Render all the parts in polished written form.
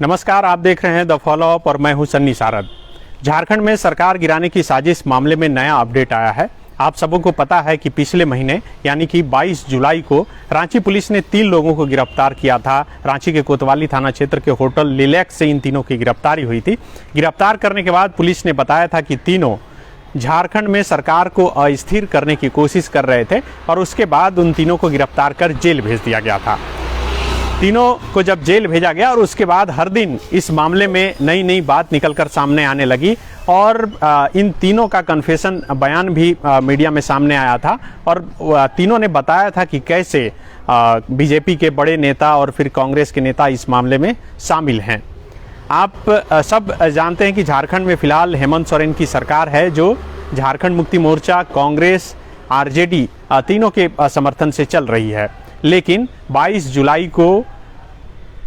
नमस्कार, आप देख रहे हैं द फॉलो अप और मैं हूं सन्नी सारद। झारखंड में सरकार गिराने की साजिश मामले में नया अपडेट आया है। आप सबों को पता है कि पिछले महीने यानी कि 22 जुलाई को रांची पुलिस ने 3 लोगों को गिरफ्तार किया था। रांची के कोतवाली थाना क्षेत्र के होटल लिलैक्स से इन तीनों की गिरफ्तारी हुई थी। गिरफ्तार करने के बाद पुलिस ने बताया था कि तीनों झारखंड में सरकार को अस्थिर करने की कोशिश कर रहे थे और उसके बाद उन तीनों को गिरफ्तार कर जेल भेज दिया गया था। तीनों को जब जेल भेजा गया और उसके बाद हर दिन इस मामले में नई नई बात निकलकर सामने आने लगी और इन तीनों का कन्फेशन बयान भी मीडिया में सामने आया था और तीनों ने बताया था कि कैसे बीजेपी के बड़े नेता और फिर कांग्रेस के नेता इस मामले में शामिल हैं। आप सब जानते हैं कि झारखंड में फिलहाल हेमंत सोरेन की सरकार है जो झारखंड मुक्ति मोर्चा, कांग्रेस, आरजेडी तीनों के समर्थन से चल रही है। लेकिन 22 जुलाई को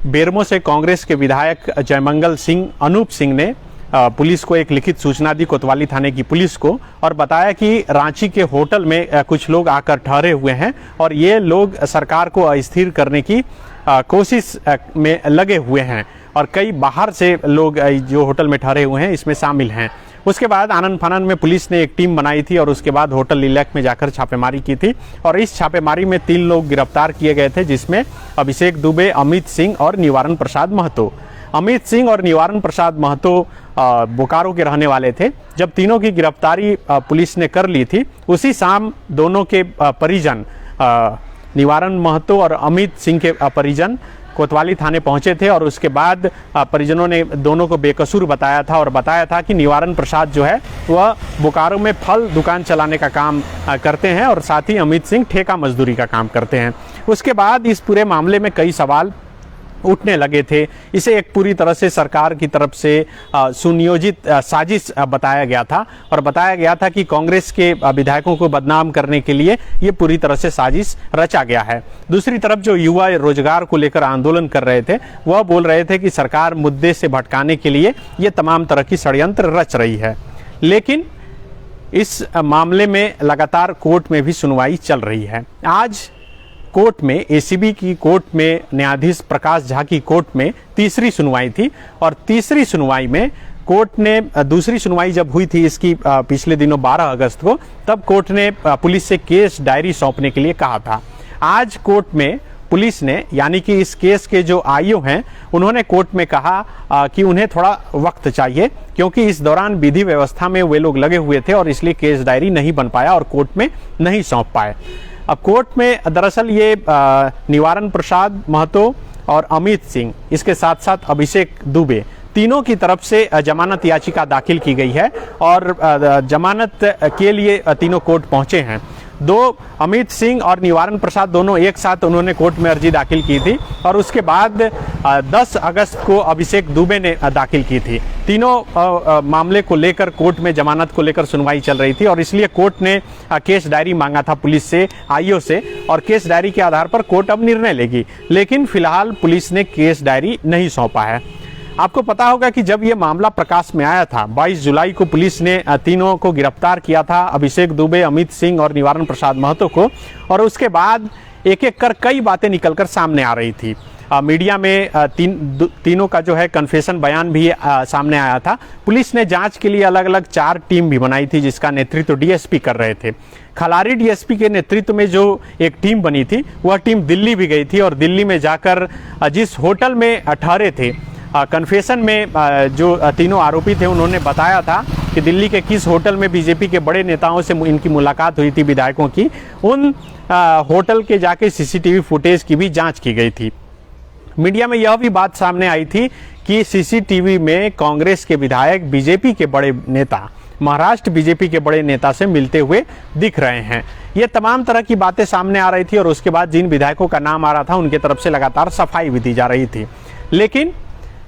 बेरमो से कांग्रेस के विधायक जयमंगल सिंह, अनूप सिंह ने पुलिस को एक लिखित सूचना दी, कोतवाली थाने की पुलिस को, और बताया कि रांची के होटल में कुछ लोग आकर ठहरे हुए हैं और ये लोग सरकार को अस्थिर करने की कोशिश में लगे हुए हैं और कई बाहर से लोग जो होटल में ठहरे हुए हैं इसमें शामिल हैं। उसके बाद आनन फानन में पुलिस ने एक टीम बनाई थी और उसके बाद होटल लिलैक्स में जाकर छापेमारी की थी और इस छापेमारी में 3 लोग गिरफ्तार किए गए थे, जिसमें अभिषेक दुबे, अमित सिंह और निवारण प्रसाद महतो। अमित सिंह और निवारण प्रसाद महतो बोकारो के रहने वाले थे। जब तीनों की गिरफ्तारी पुलिस ने कर ली थी, उसी शाम दोनों के परिजन, निवारण महतो और अमित सिंह के परिजन कोतवाली थाने पहुंचे थे और उसके बाद परिजनों ने दोनों को बेकसूर बताया था और बताया था कि निवारण प्रसाद जो है वह बोकारो में फल दुकान चलाने का काम करते हैं और साथ ही अमित सिंह ठेका मजदूरी का काम करते हैं। उसके बाद इस पूरे मामले में कई सवाल उठने लगे थे। इसे एक पूरी तरह से सरकार की तरफ से सुनियोजित साजिश बताया गया था और बताया गया था कि कांग्रेस के विधायकों को बदनाम करने के लिए ये पूरी तरह से साजिश रचा गया है। दूसरी तरफ जो युवा रोजगार को लेकर आंदोलन कर रहे थे वह बोल रहे थे कि सरकार मुद्दे से भटकाने के लिए ये तमाम तरह की षड्यंत्र रच रही है। लेकिन इस मामले में लगातार कोर्ट में भी सुनवाई चल रही है। आज कोर्ट में, एसीबी की कोर्ट में, न्यायाधीश प्रकाश झा की कोर्ट में तीसरी सुनवाई थी और तीसरी सुनवाई में कोर्ट ने, दूसरी सुनवाई जब हुई थी इसकी पिछले दिनों 12 अगस्त को, तब कोर्ट ने पुलिस से केस डायरी सौंपने के लिए कहा था। आज कोर्ट में पुलिस ने, यानी कि इस केस के जो आईओ हैं, उन्होंने कोर्ट में कहा कि उन्हें थोड़ा वक्त चाहिए क्योंकि इस दौरान विधि व्यवस्था में वे लोग लगे हुए थे और इसलिए केस डायरी नहीं बन पाया और कोर्ट में नहीं सौंप पाए। अब कोर्ट में दरअसल ये निवारण प्रसाद महतो और अमित सिंह, इसके साथ साथ अभिषेक दुबे, तीनों की तरफ से जमानत याचिका दाखिल की गई है और जमानत के लिए तीनों कोर्ट पहुंचे हैं। अमित सिंह और निवारण प्रसाद दोनों एक साथ उन्होंने कोर्ट में अर्जी दाखिल की थी और उसके बाद 10 अगस्त को अभिषेक दुबे ने दाखिल की थी। तीनों मामले को लेकर कोर्ट में जमानत को लेकर सुनवाई चल रही थी और इसलिए कोर्ट ने केस डायरी मांगा था पुलिस से, आईओ से, और केस डायरी के आधार पर कोर्ट अब निर्णय लेगी। लेकिन फिलहाल पुलिस ने केस डायरी नहीं सौंपा है। आपको पता होगा कि जब ये मामला प्रकाश में आया था, 22 जुलाई को पुलिस ने तीनों को गिरफ्तार किया था, अभिषेक दुबे, अमित सिंह और निवारण प्रसाद महतो को, और उसके बाद एक एक कर कई बातें निकलकर सामने आ रही थी। मीडिया में तीनों का जो है कन्फेशन बयान भी सामने आया था। पुलिस ने जांच के लिए अलग अलग 4 टीम भी बनाई थी जिसका नेतृत्व डीएसपी कर रहे थे। खलारी डीएसपी के नेतृत्व में जो एक टीम बनी थी वह टीम दिल्ली भी गई थी और दिल्ली में जाकर जिस होटल में ठहरे थे, कन्फेशन में जो तीनों आरोपी थे उन्होंने बताया था कि दिल्ली के किस होटल में बीजेपी के बड़े नेताओं से इनकी मुलाकात हुई थी विधायकों की। उन होटल के जाके सीसीटीवी फुटेज की भी जांच की गई थी। मीडिया में यह भी बात सामने आई थी कि सीसीटीवी में कांग्रेस के विधायक बीजेपी के बड़े नेता, महाराष्ट्र बीजेपी के बड़े नेता से मिलते हुए दिख रहे हैं। ये तमाम तरह की बातें सामने आ रही थी और उसके बाद जिन विधायकों का नाम आ रहा था उनके तरफ से लगातार सफाई भी दी जा रही थी। लेकिन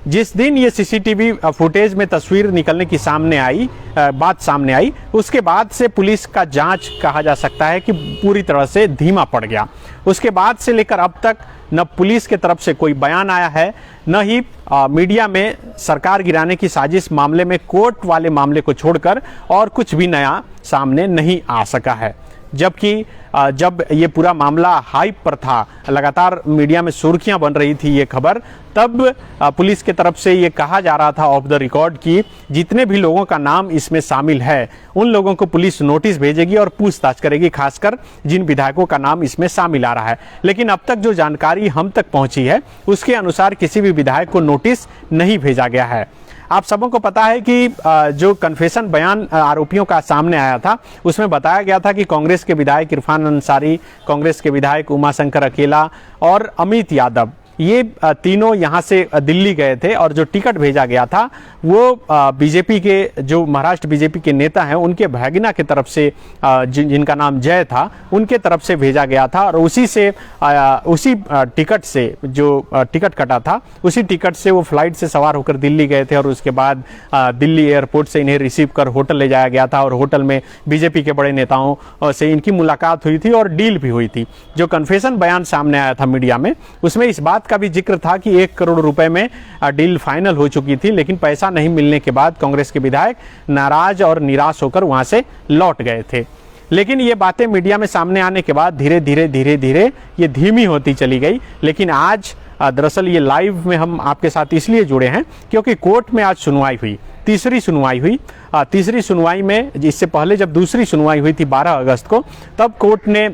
जिस दिन ये सीसीटीवी फुटेज में तस्वीर निकलने की बात सामने आई, उसके बाद से पुलिस का जांच कहा जा सकता है कि पूरी तरह से धीमा पड़ गया। उसके बाद से लेकर अब तक न पुलिस के तरफ से कोई बयान आया है, न ही मीडिया में सरकार गिराने की साजिश मामले में, कोर्ट वाले मामले को छोड़कर और कुछ भी नया सामने नहीं आ सका है। जबकि जब ये पूरा मामला हाइप पर था, लगातार मीडिया में सुर्खियां बन रही थी ये खबर, तब पुलिस की तरफ से ये कहा जा रहा था ऑफ द रिकॉर्ड कि जितने भी लोगों का नाम इसमें शामिल है उन लोगों को पुलिस नोटिस भेजेगी और पूछताछ करेगी, खासकर जिन विधायकों का नाम इसमें शामिल आ रहा है। लेकिन अब तक जो जानकारी हम तक पहुंची है उसके अनुसार किसी भी विधायक को नोटिस नहीं भेजा गया है। आप सबों को पता है कि जो कन्फेशन बयान आरोपियों का सामने आया था उसमें बताया गया था कि कांग्रेस के विधायक इरफान अंसारी, कांग्रेस के विधायक उमाशंकर अकेला और अमित यादव, ये तीनों यहाँ से दिल्ली गए थे और जो टिकट भेजा गया था वो बीजेपी के, जो महाराष्ट्र बीजेपी के नेता हैं उनके भगिना की तरफ से, जिनका नाम जय था, उनके तरफ से भेजा गया था और उसी टिकट से, जो टिकट कटा था उसी टिकट से वो फ्लाइट से सवार होकर दिल्ली गए थे और उसके बाद दिल्ली एयरपोर्ट से इन्हें रिसीव कर होटल ले जाया गया था और होटल में बीजेपी के बड़े नेताओं से इनकी मुलाकात हुई थी और डील भी हुई थी। जो कन्फेशन बयान सामने आया था मीडिया में उसमें इस बात का भी जिक्र था कि 1 करोड़ रुपए में डील फाइनल हो चुकी थी, लेकिन पैसा नहीं मिलने के बाद कांग्रेस के विधायक नाराज और निराश होकर वहां से लौट गए थे। लेकिन ये बातें मीडिया में सामने आने के बाद धीरे धीरे ये धीमी होती चली गई। लेकिन आज दरअसल ये लाइव में हम आपके साथ इसलिए जुड़े हैं क्योंकि कोर्ट में आज सुनवाई हुई, तीसरी सुनवाई हुई। तीसरी सुनवाई में, इससे पहले जब दूसरी सुनवाई हुई थी 12 अगस्त को, तब कोर्ट ने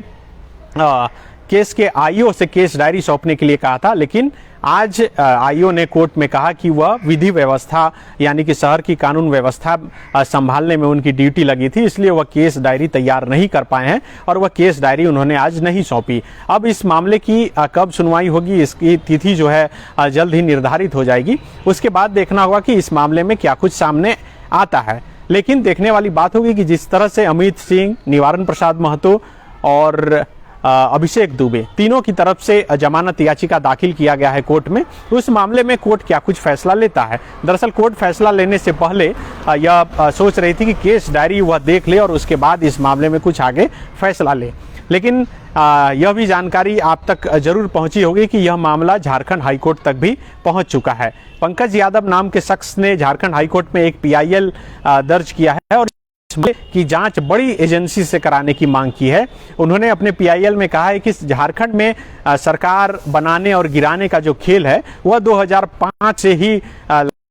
केस के आईओ से केस डायरी सौंपने के लिए कहा था, लेकिन आज आईओ ने कोर्ट में कहा कि वह विधि व्यवस्था यानी कि शहर की कानून व्यवस्था संभालने में उनकी ड्यूटी लगी थी, इसलिए वह केस डायरी तैयार नहीं कर पाए हैं और वह केस डायरी उन्होंने आज नहीं सौंपी। अब इस मामले की कब सुनवाई होगी, इसकी तिथि जो है जल्द ही निर्धारित हो जाएगी। उसके बाद देखना होगा कि इस मामले में क्या कुछ सामने आता है। लेकिन देखने वाली बात होगी कि जिस तरह से अमित सिंह, निवारण प्रसाद महतो और अभिषेक दुबे, तीनों की तरफ से जमानत याचिका दाखिल किया गया है कोर्ट में, उस मामले में कोर्ट क्या कुछ फैसला लेता है। दरअसल कोर्ट फैसला लेने से पहले यह सोच रही थी कि केस डायरी वह देख ले और उसके बाद इस मामले में कुछ आगे फैसला ले। लेकिन यह भी जानकारी आप तक जरूर पहुंची होगी कि यह मामला झारखंड हाईकोर्ट तक भी पहुंच चुका है। पंकज यादव नाम के शख्स ने झारखंड हाईकोर्ट में एक PIL दर्ज किया है और की जांच बड़ी एजेंसी से कराने की मांग की है। उन्होंने अपने PIL में कहा है कि झारखंड में सरकार बनाने और गिराने का जो खेल है वह 2005 से ही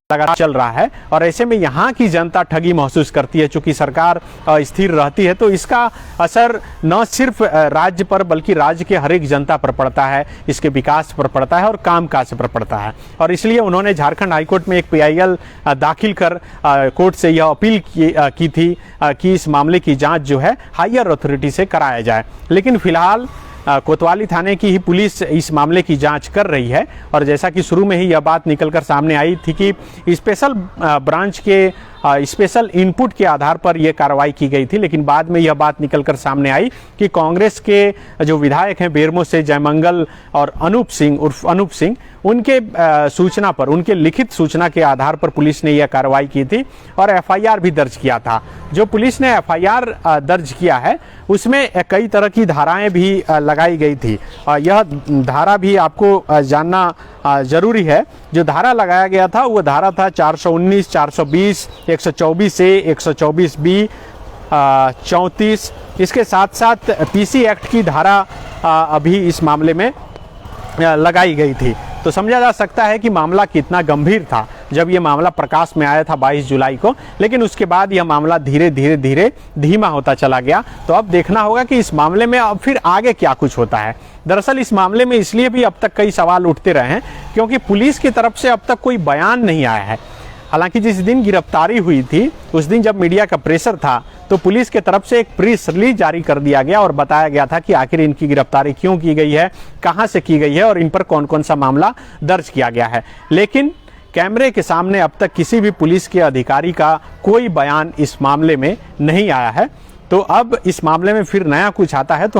लगातार चल रहा है और ऐसे में यहाँ की जनता ठगी महसूस करती है। चूंकि सरकार स्थिर रहती है तो इसका असर न सिर्फ राज्य पर बल्कि राज्य के हर एक जनता पर पड़ता है, इसके विकास पर पड़ता है और कामकाज पर पड़ता है। और इसलिए उन्होंने झारखंड हाईकोर्ट में एक PIL दाखिल कर कोर्ट से यह अपील की थी कि इस मामले की जाँच जो है हायर अथॉरिटी से कराया जाए। लेकिन फिलहाल कोतवाली थाने की ही पुलिस इस मामले की जांच कर रही है और जैसा कि शुरू में ही यह बात निकलकर सामने आई थी कि स्पेशल ब्रांच के स्पेशल इनपुट के आधार पर यह कार्रवाई की गई थी, लेकिन बाद में यह बात निकलकर सामने आई कि कांग्रेस के जो विधायक हैं बेरमो से जयमंगल और अनूप सिंह उर्फ अनूप सिंह, उनके सूचना पर, उनके लिखित सूचना के आधार पर पुलिस ने यह कार्रवाई की थी और FIR भी दर्ज किया था। जो पुलिस ने FIR दर्ज किया है उसमें कई तरह की धाराएं भी लगाई गई थी। यह धारा भी आपको जानना जरूरी है। जो धारा लगाया गया था वो धारा था 419, 420, 124 A, 124 B, 34। इसके साथ साथ PC एक्ट की धारा अभी इस मामले में लगाई गई थी। तो समझा जा सकता है कि मामला कितना गंभीर था जब यह मामला प्रकाश में आया था 22 जुलाई को, लेकिन उसके बाद यह मामला धीरे धीरे धीमा होता चला गया। तो अब देखना होगा कि इस मामले में अब फिर आगे क्या कुछ होता है। दरअसल इस मामले में इसलिए भी अब तक कई सवाल उठते रहे हैं क्योंकि पुलिस की तरफ से अब तक कोई बयान नहीं आया है। हालांकि जिस दिन गिरफ्तारी हुई थी उस दिन जब मीडिया का प्रेशर था तो पुलिस की तरफ से एक प्रेस रिलीज जारी कर दिया गया और बताया गया था कि आखिर इनकी गिरफ्तारी क्यों की गई है, कहां से की गई है और इन पर कौन कौन सा मामला दर्ज किया गया है। लेकिन कैमरे के सामने अब तक किसी भी पुलिस के अधिकारी का कोई बयान इस मामले में नहीं आया है। तो अब इस मामले में फिर नया कुछ आता है तो